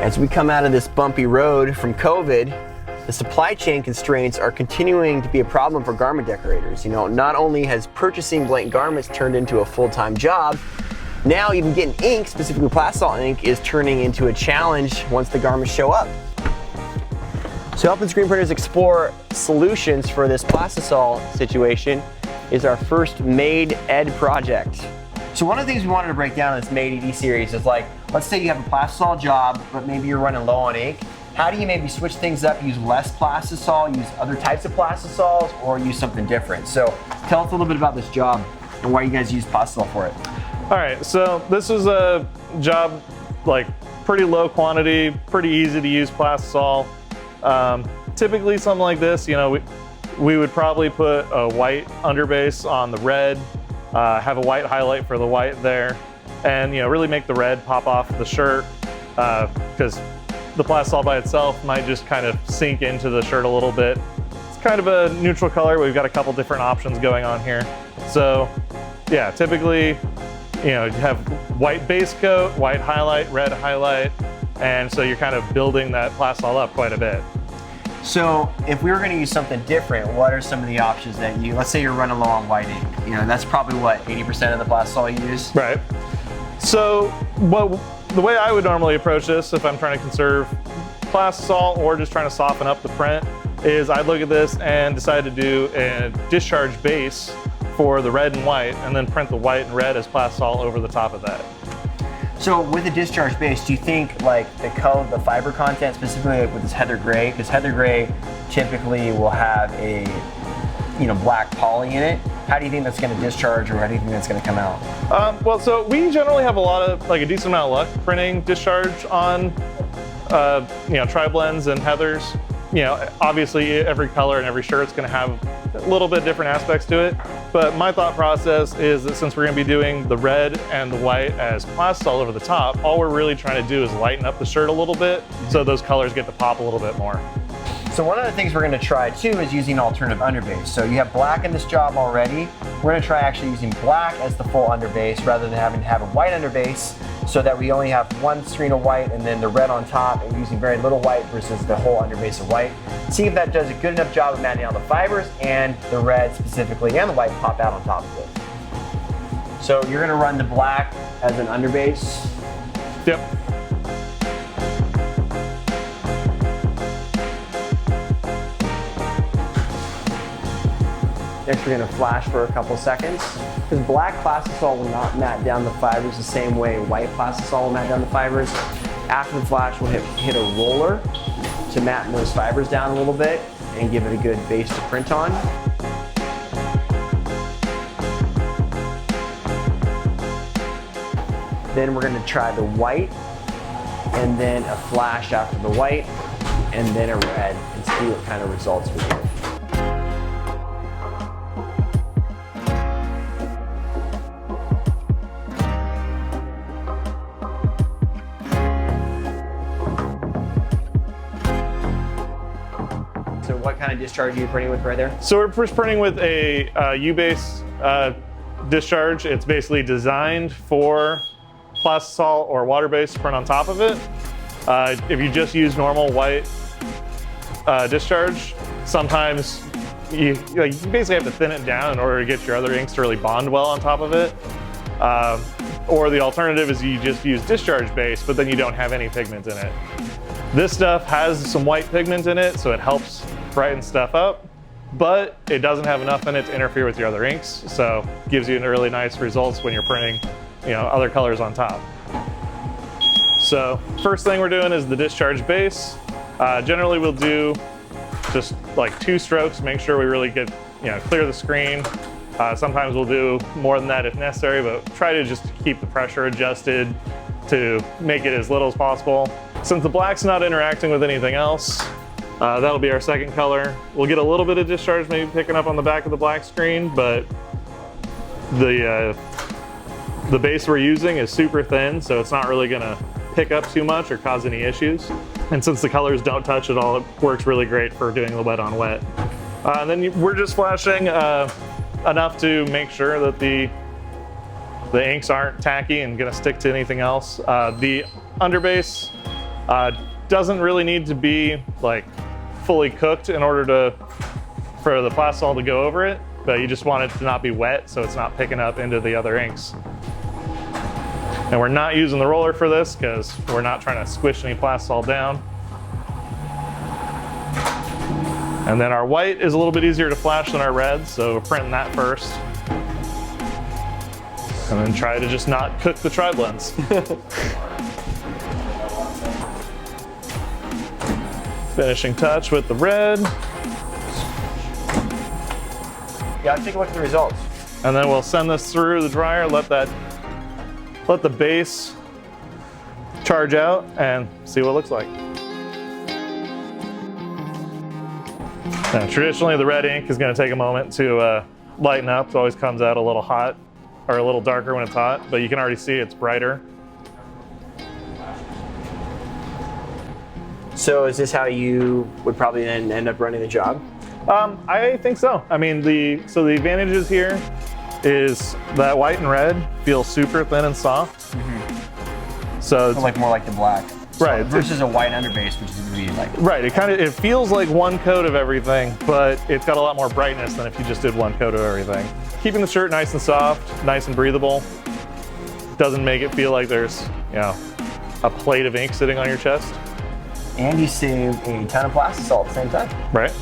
As we come out of this bumpy road from COVID, the supply chain constraints are continuing to be a problem for garment decorators. You know, not only has purchasing blank garments turned into a full-time job, now even getting ink, specifically Plastisol ink, is turning into a challenge once the garments show up. So helping screen printers explore solutions for this Plastisol situation is our first Made Ed project. So one of the things we wanted to break down in this Made ED series is, like, let's say you have a Plastisol job, but maybe you're running low on ink. How do you maybe switch things up, use less Plastisol, use other types of Plastisols, or use something different? So tell us a little bit about this job and why you guys use Plastisol for it. All right, so this is a job, like, pretty low quantity, pretty easy to use Plastisol. Typically something like this, you know, we would probably put a white underbase on the red, have a white highlight for the white there, and, you know, really make the red pop off the shirt, because the Plastisol by itself might just kind of sink into the shirt a little bit. It's kind of a neutral color. We've got a couple different options going on here. So yeah, typically, you know, you have white base coat, white highlight, red highlight, and so you're kind of building that Plastisol up quite a bit. So if we were going to use something different, what are some of the options that let's say you're running low on white ink, you know, that's probably what, 80% of the Plastisol you use? Right. So the way I would normally approach this, if I'm trying to conserve Plastisol or just trying to soften up the print, is I'd look at this and decide to do a discharge base for the red and white, and then print the white and red as Plastisol over the top of that. So with a discharge base, do you think, like, the color, the fiber content, specifically with this heather gray, because heather gray typically will have a, you know, black poly in it. How do you think that's going to discharge, or how do you think that's going to come out? Well, so we generally have a decent amount of luck printing discharge on, you know, tri-blends and heathers. You know, obviously every color and every shirt's going to have a little bit different aspects to it. But my thought process is that since we're going to be doing the red and the white as Plastisol over the top, all we're really trying to do is lighten up the shirt a little bit, so those colors get to pop a little bit more. So one of the things we're going to try too is using alternative underbase. So you have black in this job already. We're going to try actually using black as the full underbase rather than having to have a white underbase, so that we only have one screen of white and then the red on top, and using very little white versus the whole underbase of white. See if that does a good enough job of matting out the fibers and the red specifically and the white pop out on top of it. So you're going to run the black as an underbase. Yep. Next, we're going to flash for a couple seconds, because black Plastisol will not mat down the fibers the same way white Plastisol will mat down the fibers. After the flash, we'll hit a roller to mat those fibers down a little bit and give it a good base to print on. Then we're going to try the white, and then a flash after the white, and then a red, and see what kind of results we get. So what kind of discharge are you printing with right there? So we're first printing with a U-base discharge. It's basically designed for Plastisol or water-based print on top of it. If you just use normal white discharge, sometimes you basically have to thin it down in order to get your other inks to really bond well on top of it. Or the alternative is you just use discharge base, but then you don't have any pigment in it. This stuff has some white pigment in it, so it helps brighten stuff up, but it doesn't have enough in it to interfere with your other inks, so gives you an really nice results when you're printing, you know, other colors on top. So first thing we're doing is the discharge base. Generally we'll do just like 2 strokes, make sure we really get, you know, clear the screen. Sometimes we'll do more than that if necessary, but try to just keep the pressure adjusted to make it as little as possible. Since the black's not interacting with anything else, that'll be our second color. We'll get a little bit of discharge maybe picking up on the back of the black screen, but the base we're using is super thin, so it's not really gonna pick up too much or cause any issues. And since the colors don't touch at all, it works really great for doing the wet on wet. And then we're just flashing enough to make sure that the inks aren't tacky and gonna stick to anything else. The underbase Doesn't really need to be like fully cooked in order for the Plastisol to go over it, but you just want it to not be wet so it's not picking up into the other inks. And we're not using the roller for this because we're not trying to squish any Plastisol down. And then our white is a little bit easier to flash than our red, so we're printing that first. And then try to just not cook the tri-blends. Finishing touch with the red. Yeah, take a look at the results. And then we'll send this through the dryer, let the base charge out and see what it looks like. Now, traditionally the red ink is going to take a moment to lighten up. It always comes out a little hot or a little darker when it's hot, but you can already see it's brighter. So is this how you would probably then end up running the job? I think so. I mean, so the advantages here is that white and red feel super thin and soft. Mm-hmm. So it's like more like the black. Right. So versus a white underbase, which is going to be like. Right. It feels like one coat of everything, but it's got a lot more brightness than if you just did one coat of everything. Keeping the shirt nice and soft, nice and breathable, doesn't make it feel like there's, a plate of ink sitting on your chest. And you save a ton of Plastisol at the same time. Right.